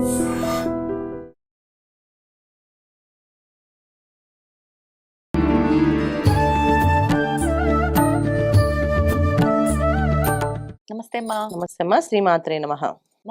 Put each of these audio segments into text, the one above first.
నమస్తే అమ్మా. నమస్తే అమ్మా. శ్రీమాత్రే నమః.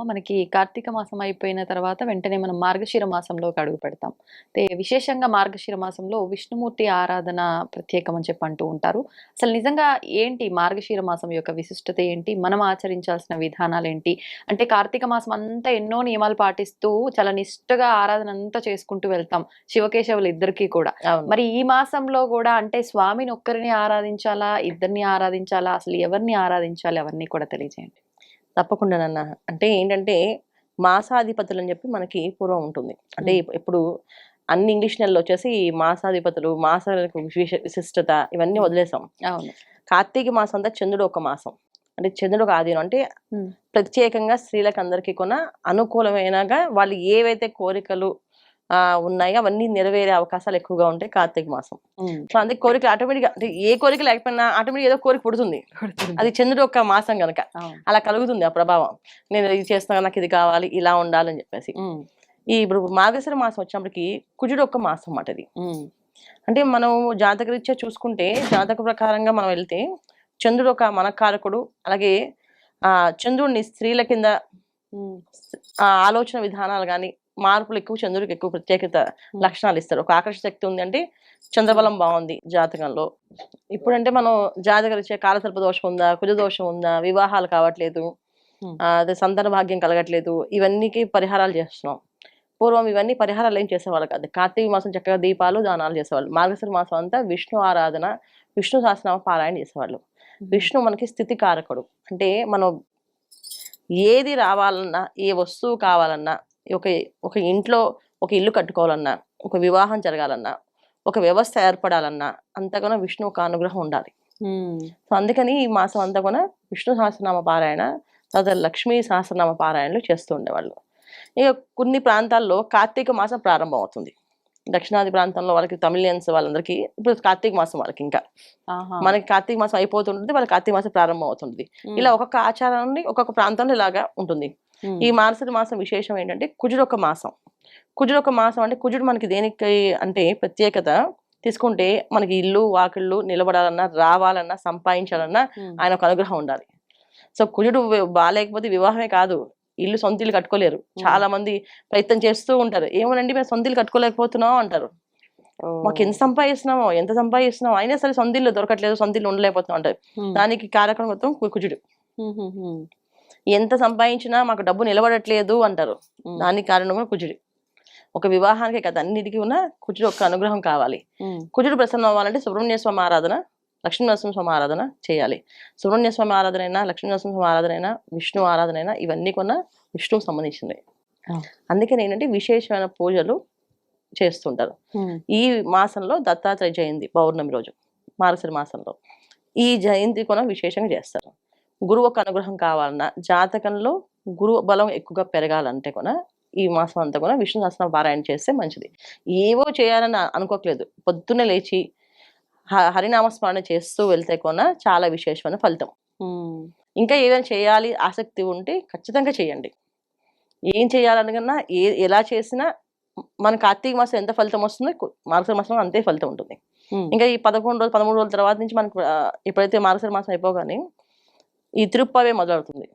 మనకి కార్తీక మాసం అయిపోయిన తర్వాత వెంటనే మనం మార్గశిర మాసంలోకి అడుగు పెడతాం. అయితే విశేషంగా మార్గశిర మాసంలో విష్ణుమూర్తి ఆరాధన ప్రత్యేకం అని చెప్పి అంటూ ఉంటారు. అసలు నిజంగా ఏంటి మార్గశిర మాసం యొక్క విశిష్టత ఏంటి? మనం ఆచరించాల్సిన విధానాలు ఏంటి? అంటే కార్తీక మాసం అంతా ఎన్నో నియమాలు పాటిస్తూ చాలా నిష్ఠగా ఆరాధన అంతా చేసుకుంటూ వెళ్తాం శివకేశవులు ఇద్దరికీ కూడా. మరి ఈ మాసంలో కూడా అంటే స్వామిని ఒక్కరిని ఆరాధించాలా, ఇద్దరిని ఆరాధించాలా, అసలు ఎవరిని ఆరాధించాలి అవన్నీ కూడా తెలియజేయండి. తప్పకుండానన్నా. అంటే ఏంటంటే మాసాధిపతులు అని చెప్పి మనకి పూర్వం ఉంటుంది. అంటే ఇప్పుడు అన్ని ఇంగ్లీష్ నెలలు వచ్చేసి మాసాధిపతులు, మాసాలకు విశిష్టత ఇవన్నీ వదిలేసాం. అవును. కార్తీక మాసం అంతా చంద్రుడు ఒక మాసం. అంటే చంద్రుడు ఒక ఆధీనం. అంటే ప్రత్యేకంగా స్త్రీలకు అందరికీ కూడా అనుకూలమైనగా వాళ్ళు ఏవైతే కోరికలు ఉన్నాయో అవన్నీ నెరవేరే అవకాశాలు ఎక్కువగా ఉంటాయి కార్తీక మాసం. సో అందుకే కోరికలు ఆటోమేటిక్ గా, అంటే ఏ కోరిక లేకపోయినా ఆటోమేటిక్ ఏదో కోరిక పుడుతుంది. అది చంద్రుడు ఒక మాసం గనక అలా కలుగుతుంది ఆ ప్రభావం. నేను ఇది చేస్తున్నా, నాకు ఇది కావాలి, ఇలా ఉండాలని చెప్పేసి. ఇప్పుడు మార్గశిర మాసం వచ్చినప్పటికి కుజుడు ఒక మాసం అన్నమాట ఇది. అంటే మనం జాతక రీత్యా చూసుకుంటే, జాతక ప్రకారంగా మనం వెళ్తే చంద్రుడు ఒక మనకారకుడు. అలాగే చంద్రుడిని స్త్రీల కింద ఆలోచన విధానాలు కానీ మార్పులు ఎక్కువ, చంద్రుడికి ఎక్కువ ప్రత్యేకత లక్షణాలు ఇస్తారు. ఒక ఆకర్షణ శక్తి ఉంది అంటే చంద్రబలం బాగుంది జాతకంలో. ఇప్పుడంటే మనం జాతక రీత్యా కాలసర్ప దోషం ఉందా, కుజ దోషం ఉందా, వివాహాలు కావట్లేదు, అదే సంతాన భాగ్యం కలగట్లేదు, ఇవన్నీకి పరిహారాలు చేస్తున్నాం. పూర్వం ఇవన్నీ పరిహారాలు ఏం చేసేవాళ్ళు కాదు. కార్తీక మాసం చక్కగా దీపాలు, దానాలు చేసేవాళ్ళు. మార్గశిర మాసం అంతా విష్ణు ఆరాధన, విష్ణు సహస్రనామ పారాయణ చేసేవాళ్ళు. విష్ణు మనకి స్థితి కారకుడు. అంటే మనం ఏది రావాలన్నా, ఏ వస్తువు కావాలన్నా, ఒక ఇంట్లో ఒక ఇల్లు కట్టుకోవాలన్నా, ఒక వివాహం జరగాలన్నా, ఒక వ్యవస్థ ఏర్పడాలన్నా అంతగానో విష్ణు ఒక అనుగ్రహం ఉండాలి. సో అందుకని ఈ మాసం అంతా కూడా విష్ణు సహస్రనామ పారాయణ, తర్వాత లక్ష్మీ సహస్రనామ పారాయణలు చేస్తూ ఉండేవాళ్ళు. ఇక కొన్ని ప్రాంతాల్లో కార్తీక మాసం ప్రారంభం అవుతుంది. దక్షిణాది ప్రాంతంలో వాళ్ళకి, తమిళియన్స్ వాళ్ళందరికీ ఇప్పుడు కార్తీక మాసం వాళ్ళకి, ఇంకా మనకి కార్తీక మాసం అయిపోతుంటుంది, వాళ్ళకి కార్తీక మాసం ప్రారంభం అవుతుంది. ఇలా ఒక్కొక్క ఆచారాన్ని ఒక్కొక్క ప్రాంతంలో ఇలాగా ఉంటుంది. ఈ మార్గశిర మాసం విశేషం ఏంటంటే కుజుడు ఒక మాసం. కుజుడు ఒక మాసం అంటే కుజుడు మనకి దేనికి అంటే ప్రత్యేకత తీసుకుంటే, మనకి ఇల్లు వాకిళ్ళు నిలబడాలన్నా, రావాలన్నా, సంపాదించాలన్నా ఆయన ఒక అనుగ్రహం ఉండాలి. సో కుజుడు బాగాలేకపోతే వివాహమే కాదు, ఇల్లు సొంత ఇల్లు కట్టుకోలేరు. చాలా మంది ప్రయత్నం చేస్తూ ఉంటారు. ఏమోనండి మేము సొంత ఇల్లు కట్టుకోలేకపోతున్నాం అంటారు. మాకు ఎంత సంపాదిస్తున్నాం అయినా సరే సొంత ఇల్లు దొరకట్లేదు, సొంత ఇల్లు ఉండలేకపోతున్నాం అంటారు. దానికి కారకం మొత్తం కుజుడు. ఎంత సంపాదించినా మాకు డబ్బు నిలబడట్లేదు అంటారు. దానికి కారణం కూడా కుజుడు. ఒక వివాహానికి కదా, అన్నిటికీ ఉన్న కుజుడు ఒక అనుగ్రహం కావాలి. కుజుడు ప్రసన్నం అవ్వాలంటే సుబ్రహ్మణ్య స్వామి ఆరాధన, లక్ష్మీనరసింహ స్వామి ఆరాధన చేయాలి. సుబ్రహ్మణ్య స్వామి ఆరాధన అయినా, లక్ష్మీనరసింహ స్వామి ఆరాధన అయినా, విష్ణు ఆరాధన అయినా ఇవన్నీ కొన్న విష్ణువుకు సంబంధించినవి. అందుకని ఏంటంటే విశేషమైన పూజలు చేస్తుంటారు. ఈ మాసంలో దత్తాత్రేయ జయంతి పౌర్ణమి రోజు మార్గశిర మాసంలో ఈ జయంతి కొన విశేషంగా చేస్తారు. గురువు ఒక అనుగ్రహం కావాలన్నా, జాతకంలో గురువు బలం ఎక్కువగా పెరగాలంటే కూడా ఈ మాసం అంతా కూడా విష్ణు సహస్రనామ పారాయణ చేస్తే మంచిది. ఏవో చేయాలని అనుకోకలేదు, పొద్దున్నే లేచి హరినామస్మరణ చేస్తూ వెళ్తే కొన చాలా విశేషమైన ఫలితం. ఇంకా ఏదైనా చేయాలి ఆసక్తి ఉంటే ఖచ్చితంగా చేయండి. ఏం చేయాలనుకున్నా, ఎలా చేసినా మన కార్తీక మాసం ఎంత ఫలితం వస్తుందో మార్గశిర మాసం అంతే ఫలితం ఉంటుంది. ఇంకా ఈ 11 రోజులు 13 రోజుల తర్వాత నుంచి మనకు ఎప్పుడైతే మార్గశిర మాసం అయిపోగానే ఈ తిరుప్పావే మొదలవుతుంది.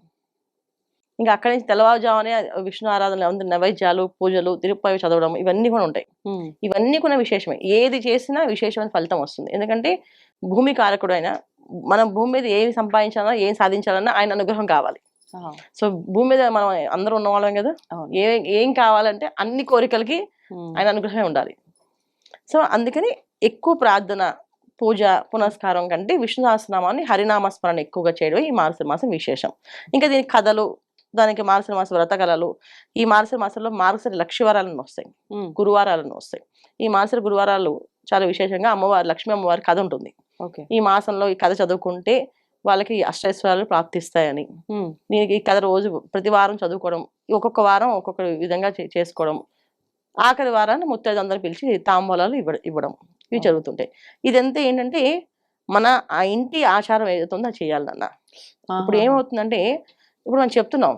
ఇంకా అక్కడి నుంచి తెల్లవారుజామునే విష్ణు ఆరాధన, నైవేద్యాలు, పూజలు, తిరుప్పావి చదవడం ఇవన్నీ కూడా ఉంటాయి. ఇవన్నీ కూడా విశేషమే. ఏది చేసినా విశేషమైన ఫలితం వస్తుంది. ఎందుకంటే భూమి కారకుడు అయినా, మనం భూమి మీద ఏమి సంపాదించాలన్నా, ఏం సాధించాలన్నా ఆయన అనుగ్రహం కావాలి. సో భూమి మీద మనం అందరూ ఉన్నవాళ్ళం కదా, ఏం కావాలంటే అన్ని కోరికలకి ఆయన అనుగ్రహమే ఉండాలి. సో అందుకని ఎక్కువ ప్రార్థన, పూజ, పునస్కారం కంటే విష్ణు సహస్రనామాన్ని, హరినామస్మరణ ఎక్కువగా చేయడం ఈ మార్గశిర మాసం విశేషం. ఇంకా దీనికి కథలు, దానికి మార్గశిర మాస వ్రత కళలు, ఈ మార్గశిర మాసంలో మార్గశిర లక్షవారాలను వస్తాయి, గురువారాలను వస్తాయి. ఈ మార్గశిర గురువారాలు చాలా విశేషంగా అమ్మవారి, లక్ష్మీ అమ్మవారి కథ ఉంటుంది. ఈ మాసంలో ఈ కథ చదువుకుంటే వాళ్ళకి అష్టైశ్వర్యాలు ప్రాప్తిస్తాయని, దీనికి ఈ కథ రోజు ప్రతి వారం చదువుకోవడం, ఒక్కొక్క వారం ఒక్కొక్క విధంగా చేసుకోవడం, ఆఖరి వారాన్ని ముత్తైదులందరూ పిలిచి తాంబూలాలు ఇవ్వడం, ఇవి జరుగుతుంటాయి. ఇదంతా ఏంటంటే మన ఆ ఇంటి ఆచారం ఏదైతుందో అది చేయాలి నాన్న. ఇప్పుడు ఏమవుతుందంటే, ఇప్పుడు మనం చెప్తున్నాం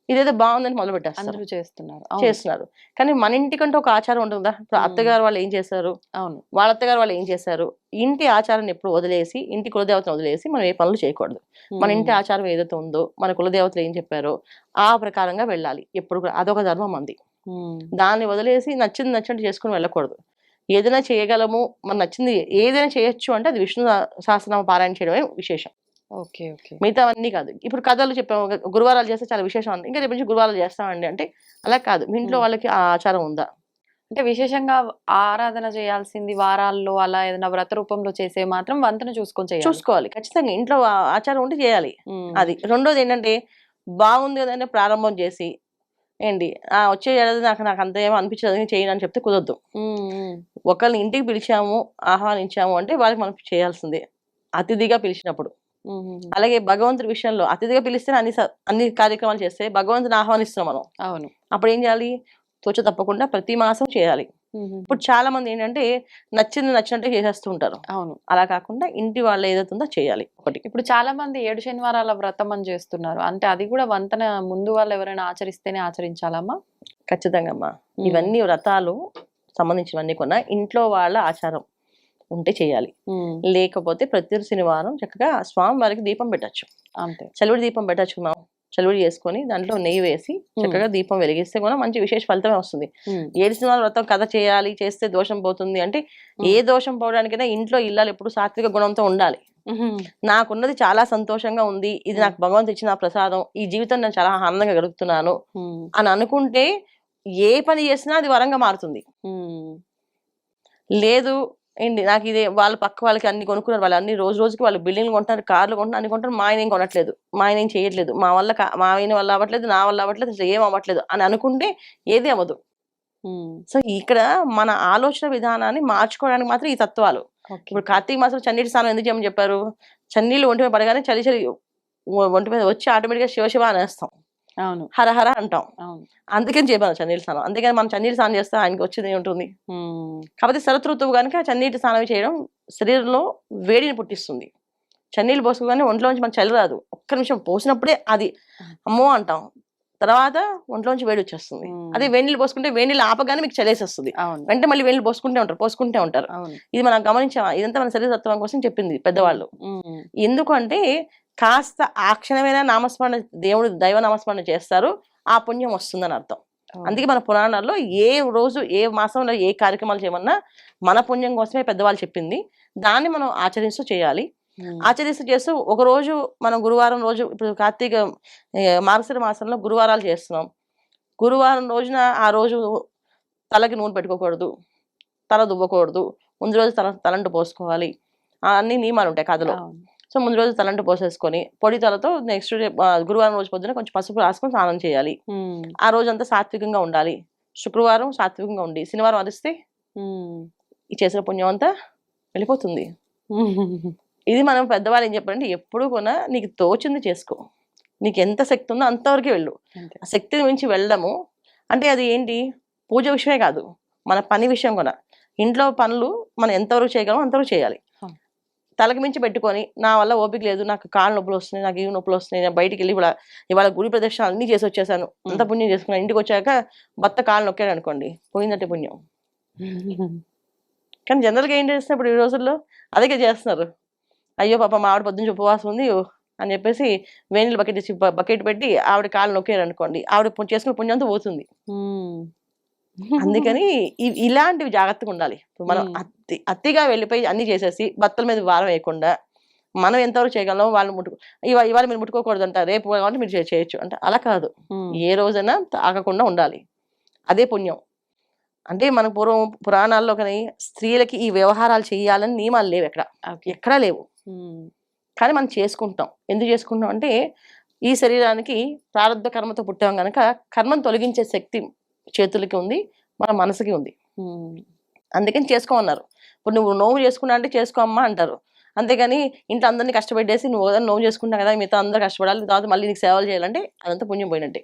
ఇదేదో బాగుందని మొదలు పెట్టేస్తారు, అందరూ చేస్తున్నారు. అవును. చేస్తున్నారు. కానీ మన ఇంటికంటే ఒక ఆచారం ఉంటుందా? ఇప్పుడు అత్తగారు వాళ్ళు ఏం చేశారు, అవును. వాళ్ళ అత్తగారు వాళ్ళు ఏం చేశారు, ఇంటి ఆచారాన్ని ఎప్పుడు వదిలేసి, ఇంటి కులదేవతను వదిలేసి మనం ఏ పనులు చేయకూడదు. మన ఇంటి ఆచారం ఏదైతే ఉందో, మన కులదేవతలు ఏం చెప్పారో ఆ ప్రకారంగా వెళ్ళాలి ఎప్పుడు కూడా. అదొక ధర్మం మంది. దాన్ని వదిలేసి నచ్చింది నచ్చినట్టు చేసుకుని వెళ్ళకూడదు. ఏదైనా చేయగలము, మనకు నచ్చింది ఏదైనా చేయొచ్చు అంటే అది విష్ణు సహస్రనామ పారాయణ చేయడమే విశేషం. ఓకే. ఓకే. మిగతావన్నీ కాదు. ఇప్పుడు కథలు చెప్పాము, గురువారాలు చేస్తే చాలా విశేషం అని. ఇంకా రేపు నుంచి గురువారాలు చేస్తామండి అంటే అలా కాదు. మీ ఇంట్లో వాళ్ళకి ఆ ఆచారం ఉందా? అంటే విశేషంగా ఆరాధన చేయాల్సింది వారాల్లో అలా ఏదైనా వ్రత రూపంలో చేసే మాత్రం వంతెన చూసుకొని చేయాలి. చూసుకోవాలి. ఖచ్చితంగా ఇంట్లో ఆచారం ఉంటే చేయాలి. హ్మ్. అది. రెండోది ఏంటంటే బాగుంది కదని ప్రారంభం చేసి ఏంటి వచ్చే ఏడాది నాకు అంత ఏమో అనిపించదు చేయను అని చెప్తే కుదరదు. ఒకళ్ళని ఇంటికి పిలిచాము, ఆహ్వానించాము అంటే వాళ్ళకి మనం చేయాల్సిందే అతిథిగా పిలిచినప్పుడు. అలాగే భగవంతుడి విషయంలో అతిథిగా పిలిస్తే అన్ని కార్యక్రమాలు చేస్తే భగవంతుని ఆహ్వానిస్తున్నాం మనం. అవును. అప్పుడు ఏం చేయాలి? తోచ తప్పకుండా ప్రతి మాసం చేయాలి. ఇప్పుడు చాలా మంది ఏంటంటే నచ్చింది నచ్చినట్టే చేసేస్తూ ఉంటారు. అవును. అలా కాకుండా ఇంటి వాళ్ళు ఏదైతే ఉందో చేయాలి. ఒకటి. ఇప్పుడు చాలా మంది 7 శనివారాల వ్రతం అని చేస్తున్నారు. అంటే అది కూడా వంతెన ముందు వాళ్ళు ఎవరైనా ఆచరిస్తేనే ఆచరించాలమ్మా? ఖచ్చితంగా అమ్మా. ఇవన్నీ వ్రతాలు సంబంధించినవన్నీ కూడా ఇంట్లో వాళ్ళ ఆచారం ఉంటే చేయాలి. లేకపోతే ప్రతి శనివారం చక్కగా స్వామి వారికి దీపం పెట్టచ్చు. అంతే. చలివిడి దీపం పెట్టచ్చు మనం. చలివిడి చేసుకొని దాంట్లో నెయ్యి వేసి చక్కగా దీపం వెలిగిస్తే కూడా మంచి విశేష ఫలితమే వస్తుంది. 7 శనివారం వ్రతం కథ చేయాలి, చేస్తే దోషం పోతుంది అంటే ఏ దోషం పోవడానికైనా ఇంట్లో ఇల్లాలు ఎప్పుడు సాత్విక గుణంతో ఉండాలి. నాకున్నది చాలా సంతోషంగా ఉంది, ఇది నాకు భగవంతుడు ఇచ్చిన ప్రసాదం, ఈ జీవితం నేను చాలా ఆనందంగా గడుపుతున్నాను అని అనుకుంటే ఏ పని చేసినా అది వరంగా మారుతుంది. లేదు ఏంటి నాకు ఇదే వాళ్ళ పక్క వాళ్ళకి అన్ని కొనుక్కున్నారు, వాళ్ళు అన్ని రోజు రోజుకి వాళ్ళు బిల్డింగ్లు కొంటున్నారు, కార్లు కొంటున్నారు, అన్ని కొంటారు, మా ఆయన ఏం కొనట్లేదు, మా ఆయన ఏం చేయట్లేదు, మా ఆయన వల్ల అవ్వట్లేదు, నా వల్ల అవ్వట్లేదు, అసలు ఏం అవ్వట్లేదు అని అనుకుంటే ఏది అవ్వదు. సో ఇక్కడ మన ఆలోచన విధానాన్ని మార్చుకోవడానికి మాత్రం ఈ తత్వాలు. ఇప్పుడు కార్తీక మాసం చన్నీటి స్నానం ఎందుకు చేయమని చెప్పారు? చన్నీళ్ళు ఒంటి మీద పడగానే చలి చలి ఒంటి మీద వచ్చి ఆటోమేటిక్గా శివ శివ అనేస్తాం, అవును, హర హర అంటాం. అందుకని చెప్పాను చన్నీటి స్నానం. అందుకని మనం చన్నీటి స్నానం చేస్తే ఆయనకి వచ్చేది ఏముంటుంది? కాబట్టి శరత్ ఋతువు కనుక చన్నీటి స్నానం చేయడం శరీరంలో వేడిని పుట్టిస్తుంది. చన్నీళ్ళు పోసుకోగానే ఒంట్లోంచి మనకు చలి రాదు, ఒక్క నిమిషం పోసినప్పుడే అది అమ్మో అంటాం, తర్వాత ఒంట్లోంచి వేడి వచ్చేస్తుంది. అదే వేణీళ్ళు పోసుకుంటే వేణీళ్ళు ఆపగానే మీకు చలేసేస్తుంది, వెంటనే మళ్ళీ వేణీళ్ళు పోసుకుంటే ఉంటారు. ఇది మనం గమనించామా? ఇదంతా మన శరీరతత్వం కోసం చెప్పింది పెద్దవాళ్ళు. ఎందుకంటే కాస్త ఆ క్షణమైనా నామస్మరణ, దైవ నామస్మరణ చేస్తారు, ఆ పుణ్యం వస్తుందని అర్థం. అందుకే మన పురాణాల్లో ఏ రోజు ఏ మాసంలో ఏ కార్యక్రమాలు చేయమన్నా మన పుణ్యం కోసమే పెద్దవాళ్ళు చెప్పింది. దాన్ని మనం ఆచరిస్తూ చేయాలి. ఆచరిస్తూ చేస్తూ ఒక రోజు మనం గురువారం రోజు, ఇప్పుడు కార్తీక మార్గశిర మాసంలో గురువారాలు చేస్తున్నాం, గురువారం రోజున ఆ రోజు తలకి నూనె పెట్టుకోకూడదు, తల దువ్వకూడదు, ముందు రోజు తలంటు పోసుకోవాలి, అన్ని నియమాలు ఉంటాయి కథలో. సో ముందు రోజు తలంటు పోసేసుకొని పొడి తలతో నెక్స్ట్ డే గురువారం రోజు పొద్దున కొంచెం పసుపు రాసుకొని స్నానం చేయాలి. ఆ రోజంతా సాత్వికంగా ఉండాలి. శుక్రవారం సాత్వికంగా ఉండి శనివారం అరిస్తే ఈ చేసిన పుణ్యం అంతా వెళ్ళిపోతుంది. ఇది మనం పెద్దవాళ్ళు ఏం చెప్పారంటే ఎప్పుడు కూడా నీకు తోచింది చేసుకో, నీకు ఎంత శక్తి ఉందో అంతవరకు వెళ్ళు. ఆ శక్తిని మించి వెళ్ళడము అంటే అది ఏంటి? పూజ విషయమే కాదు, మన పని విషయం కూడా. ఇంట్లో పనులు మనం ఎంతవరకు చేయగలమో అంతవరకు చేయాలి. తలకి మించి పెట్టుకొని నా వల్ల ఓపిక లేదు, నాకు కాళ్ళు నొప్పులు వస్తున్నాయి, నాకు ఇవి నొప్పులు వస్తున్నాయి, నేను బయటికి వెళ్ళి ఇవాళ గుడి ప్రదక్షిణ అన్ని చేసి వచ్చేసాను, అంత పుణ్యం చేసుకున్నాను, ఇంటికి వచ్చాక భర్త కాళ్ళు నొక్కాడు అనుకోండి, పోయిందంటే పుణ్యం. కానీ జనరల్గా ఏం చేస్తున్నారు ఇప్పుడు ఈ రోజుల్లో అదే చేస్తున్నారు. అయ్యో పాప మా ఆవిడ పొద్దున్న ఉపవాసం ఉంది అని చెప్పేసి వేణీళ్ళు బకెట్ పెట్టి ఆవిడ కాళ్ళు నొక్కారు అనుకోండి, ఆవిడ చేసుకున్న పుణ్యంతో పోతుంది. అందుకని ఇలాంటివి జాగ్రత్తగా ఉండాలి. మనం అతిగా వెళ్ళిపోయి అన్ని చేసేసి భర్తల మీద భారం వేయకుండా మనం ఎంతవరకు చేయగలం వాళ్ళు ఇవాళ మీరు ముట్టుకోకూడదు అంట, రేపు కాబట్టి మీరు చేయొచ్చు అంటే అలా కాదు. ఏ రోజైనా తాగకుండా ఉండాలి, అదే పుణ్యం. అంటే మన పురాణాల్లో కానీ స్త్రీలకి ఈ వ్యవహారాలు చేయాలని నియమాలు లేవు, ఎక్కడా లేవు. కానీ మనం చేసుకుంటాం. ఎందుకు చేసుకుంటాం అంటే ఈ శరీరానికి ప్రారంభ కర్మతో పుట్టాం కనుక కర్మను తొలగించే శక్తి చేతులకి ఉంది, మన మనసుకి ఉంది. అందుకని చేసుకోమన్నారు. ఇప్పుడు నువ్వు నోవు చేసుకున్నా అంటే చేసుకో అమ్మా అంటారు, అంతేగాని ఇంట్లో అందరినీ కష్టపెట్టేసి నువ్వు నోవు చేసుకుంటావు కదా మిగతా అందరూ కష్టపడాలి, తర్వాత మళ్ళీ నీకు సేవలు చేయాలంటే అదంతా పుణ్యం పోయినట్టే.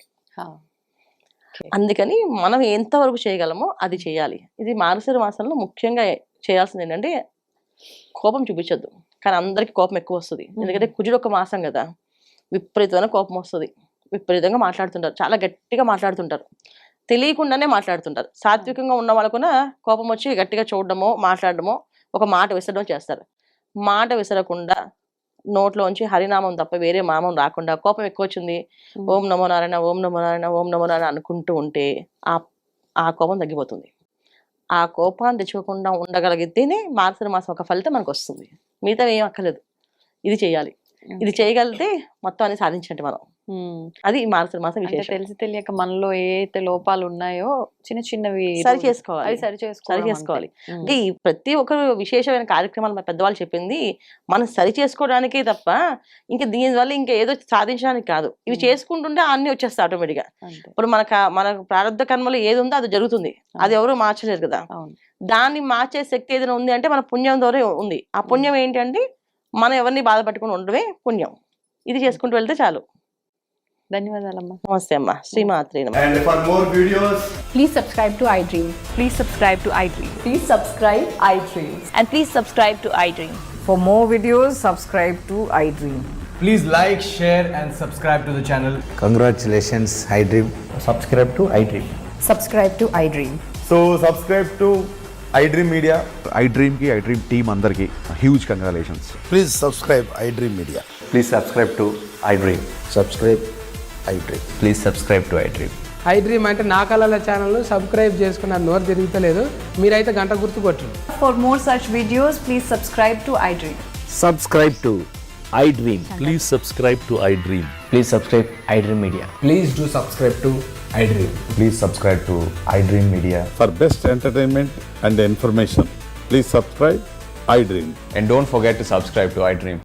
అందుకని మనం ఎంతవరకు చేయగలమో అది చేయాలి. ఇది మార్గశిర మాసంలో ముఖ్యంగా చేయాల్సింది ఏంటంటే కోపం చూపించద్దు. కానీ అందరికి కోపం ఎక్కువ వస్తుంది, ఎందుకంటే కుజుడు ఒక మాసం కదా, విపరీతమైన కోపం వస్తుంది. విపరీతంగా మాట్లాడుతుంటారు, చాలా గట్టిగా మాట్లాడుతుంటారు, తెలియకుండానే మాట్లాడుతుంటారు. సాత్వికంగా ఉన్న వాళ్ళకున కోపం వచ్చి గట్టిగా చూడడమో మాట్లాడడమో ఒక మాట విసరడం చేస్తారు. మాట విసరకుండా నోట్లోంచి హరినామం తప్ప వేరే నామం రాకుండా కోపం ఎక్కువ వచ్చింది, ఓం నమో నారాయణ, ఓం నమో నారాయణ, ఓం నమో నారాయణ అనుకుంటూ ఉంటే ఆ కోపం తగ్గిపోతుంది. ఆ కోపాన్ని తెచ్చుకోకుండా ఉండగలిగితేనే మార్గశిర మాసం ఒక ఫలితం మనకు వస్తుంది. మిగతా ఏం అక్కర్లేదు, ఇది చేయాలి. ఇది చేయగలిగితే మొత్తం అన్ని సాధించండి మనం. అది మార్గశిర మాసం అంటే విశేషం. తెలిసి తెలియక మనలో ఏ అయితే లోపాలు ఉన్నాయో చిన్న చిన్నవి సరి చేసుకోవాలి, అవి సరి చేసుకోవాలి. అంటే ఈ ప్రతి ఒక్కరు విశేషమైన కార్యక్రమాలు మన పెద్దవాళ్ళు చెప్పింది మనం సరి చేసుకోవడానికే తప్ప ఇంకా దీనివల్ల ఇంకా ఏదో సాధించడానికి కాదు. ఇవి చేసుకుంటుంటే అన్ని వచ్చేస్తాయి ఆటోమేటిక్గా. ఇప్పుడు మన ప్రారంభ కర్మలో ఏది ఉందో అది జరుగుతుంది, అది ఎవరు మార్చలేరు కదా. దాన్ని మార్చే శక్తి ఏదైనా ఉంది అంటే మన పుణ్యం ద్వారా ఉంది. ఆ పుణ్యం ఏంటంటే మనం ఎవరిని బాధపట్టుకుని ఉండడమే పుణ్యం. ఇది చేసుకుంటూ వెళ్తే చాలు. ధన్యవాదాలమ్మా. నమస్తే అమ్మా, శ్రీమాత్రే నమః. And for more videos, Please subscribe to iDream. Please subscribe to iDream. Please subscribe iDream. And please subscribe to iDream. For more videos, subscribe to iDream. please like, share and subscribe to the channel. Congratulations, iDream. subscribe to iDream. Subscribe to iDream. So subscribe to iDream Media. iDream team అందరికి huge congratulations. Please subscribe iDream Media. Please subscribe to iDream. Subscribe iDream. Please subscribe to iDream. iDream అంటే నా కళల channel subscribe చేసుకున్న నోరు తిరుగుతలేదు, మీరైతే గంట గుర్తు కొట్టండి. For more such videos, please subscribe to iDream. Subscribe to iDream. Please subscribe to iDream. Please subscribe iDream Media. Please do subscribe to iDream. Please subscribe to iDream Media. For best entertainment and information, please subscribe iDream. And don't forget to subscribe to iDream.